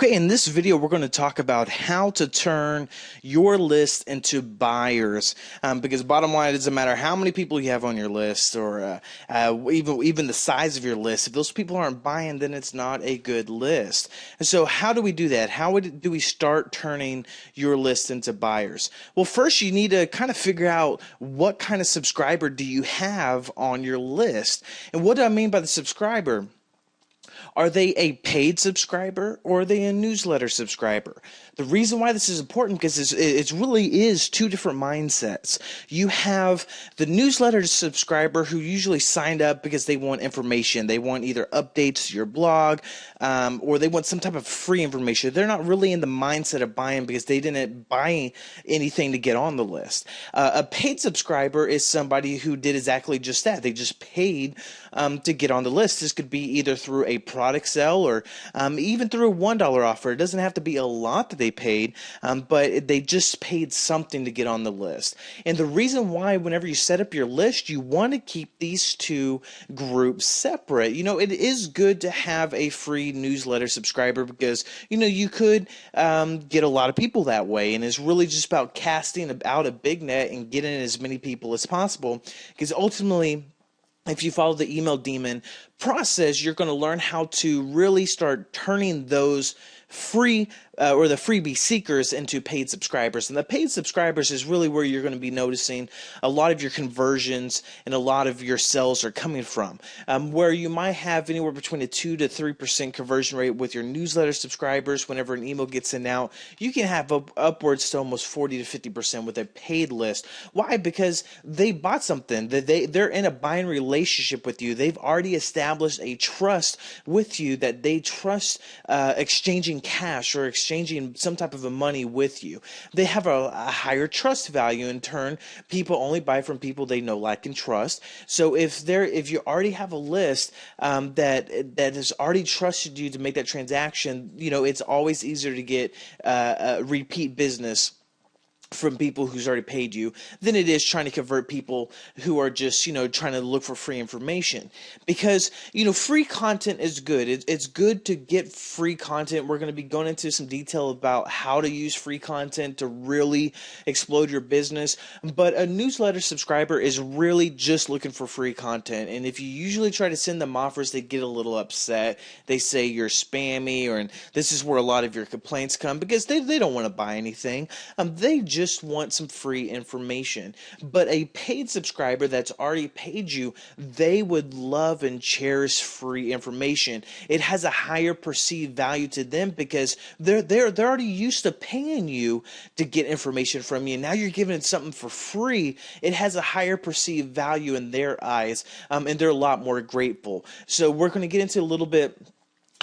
Okay, in this video, we're going to talk about how to turn your list into buyers. Because bottom line, it doesn't matter how many people you have on your list, or even the size of your list. If those people aren't buying, then it's not a good list. And so, how do we do that? Do we start turning your list into buyers? Well, first, you need to kind of figure out what kind of subscriber do you have on your list. And what do I mean by the subscriber? Are they a paid subscriber or are they a newsletter subscriber? The reason why this is important because it really is two different mindsets. You have the newsletter subscriber who usually signed up because they want information. They want either updates to your blog or they want some type of free information. They're not really in the mindset of buying because they didn't buy anything to get on the list. A paid subscriber is somebody who did exactly just that. They just paid to get on the list. This could be either through a product sell or even through a $1 offer. It doesn't have to be a lot that they paid, but they just paid something to get on the list. And the reason why, whenever you set up your list, you want to keep these two groups separate. You know, it is good to have a free newsletter subscriber because, you know, you could get a lot of people that way. And it's really just about casting out a big net and getting as many people as possible, because ultimately, if you follow the email demon process, you're going to learn how to really start turning those free or the freebie seekers into paid subscribers. And the paid subscribers is really where you're going to be noticing a lot of your conversions and a lot of your sales are coming from. Where you might have anywhere between a 2 to 3% conversion rate with your newsletter subscribers whenever an email gets sent out, you can have upwards to almost 40 to 50% with a paid list. Why? Because they bought something. They're in a buying relationship with you. They've already established a trust with you that they trust exchanging cash or exchanging some type of a money with you. They have a higher trust value. In turn, people only buy from people they know, like, and trust. So if you already have a list that has already trusted you to make that transaction, you know, it's always easier to get repeat business from people who's already paid you than it is trying to convert people who are just, you know, trying to look for free information. Because, you know, free content is good. It's good to get free content. We're going to be going into some detail about how to use free content to really explode your business. But a newsletter subscriber is really just looking for free content. And if you usually try to send them offers, they get a little upset. They say you're spammy, and this is where a lot of your complaints come, because they don't want to buy anything. They just want some free information. But a paid subscriber that's already paid you, they would love and cherish free information. It has a higher perceived value to them because they're already used to paying you to get information from you. Now you're giving it something for free. It has a higher perceived value in their eyes, and they're a lot more grateful. So we're going to get into a little bit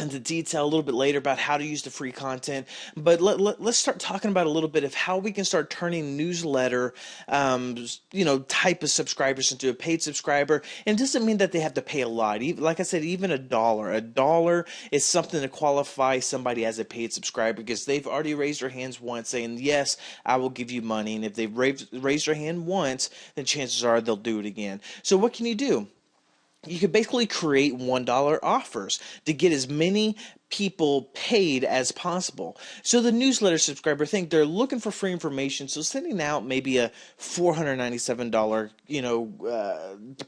into detail a little bit later about how to use the free content, but let's start talking about a little bit of how we can start turning newsletter type of subscribers into a paid subscriber. And it doesn't mean that they have to pay a lot. Like I said, even $1 is something to qualify somebody as a paid subscriber, because they've already raised their hands once saying, yes, I will give you money. And if they've raised their hand once, then chances are they'll do it again. So what can you do? You could basically create $1 offers to get as many people paid as possible. So the newsletter subscriber think they're looking for free information, so sending out maybe a $497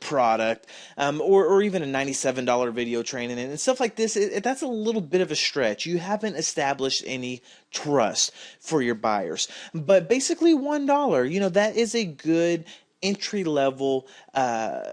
product, or even a $97 video training and stuff like this. That's a little bit of a stretch. You haven't established any trust for your buyers. But basically $1, that is a good entry-level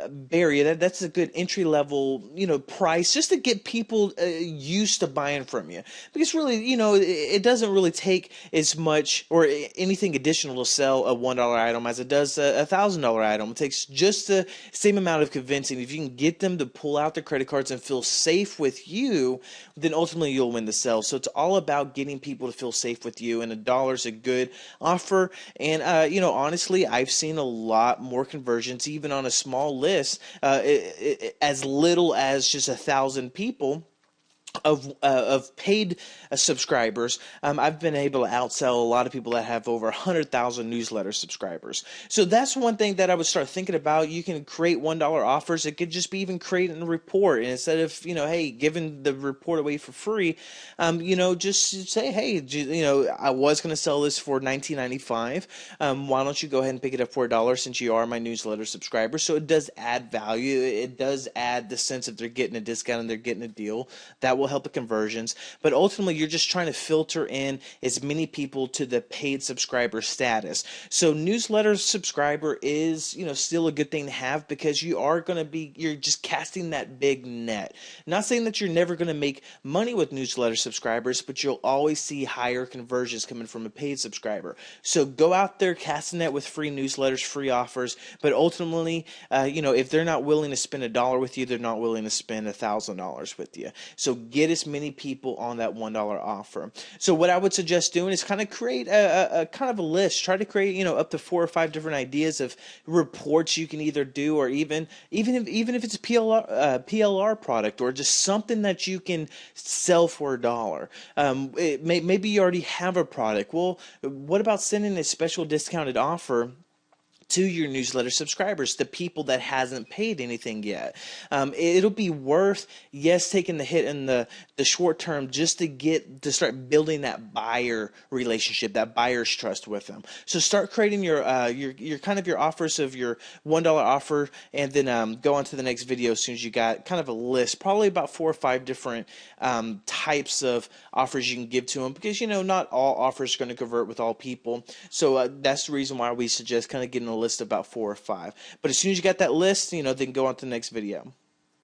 barrier. That's a good entry-level price, just to get people used to buying from you. Because really, it doesn't really take as much or anything additional to sell a $1 item as it does a $1,000 item. It takes just the same amount of convincing. If you can get them to pull out their credit cards and feel safe with you, then ultimately you'll win the sale. So it's all about getting people to feel safe with you, and $1 is a good offer. And honestly, I've seen a lot more conversions even on a small list, as little as just 1,000 people of paid subscribers, I've been able to outsell a lot of people that have over 100,000 newsletter subscribers. So that's one thing that I would start thinking about. You can create $1 offers. It could just be even creating a report, and instead of hey, giving the report away for free, just say, hey, I was going to sell this for $19.95. Why don't you go ahead and pick it up for $1 since you are my newsletter subscriber? So it does add value. It does add the sense that they're getting a discount and they're getting a deal. That will help the conversions, but ultimately you're just trying to filter in as many people to the paid subscriber status. So newsletter subscriber is still a good thing to have, because you're just casting that big net. Not saying that you're never going to make money with newsletter subscribers, but you'll always see higher conversions coming from a paid subscriber. So go out there, casting that with free newsletters, free offers, but ultimately if they're not willing to spend $1 with you, they're not willing to spend $1,000 with you. So get as many people on that $1 offer. So what I would suggest doing is kind of create a kind of a list. Try to create up to 4 or 5 different ideas of reports you can either do, or even if it's a PLR product, or just something that you can sell for $1. Maybe you already have a product. Well, what about sending a special discounted offer to your newsletter subscribers, the people that hasn't paid anything yet? It'll be worth, yes, taking the hit in the short term, just to start building that buyer relationship, that buyer's trust with them. So start creating your kind of your offers of your $1 offer, and then go on to the next video as soon as you got kind of a list, probably about 4 or 5 different types of offers you can give to them, because not all offers are going to convert with all people. So that's the reason why we suggest kind of getting a list of about 4 or 5. But as soon as you got that list, then go on to the next video.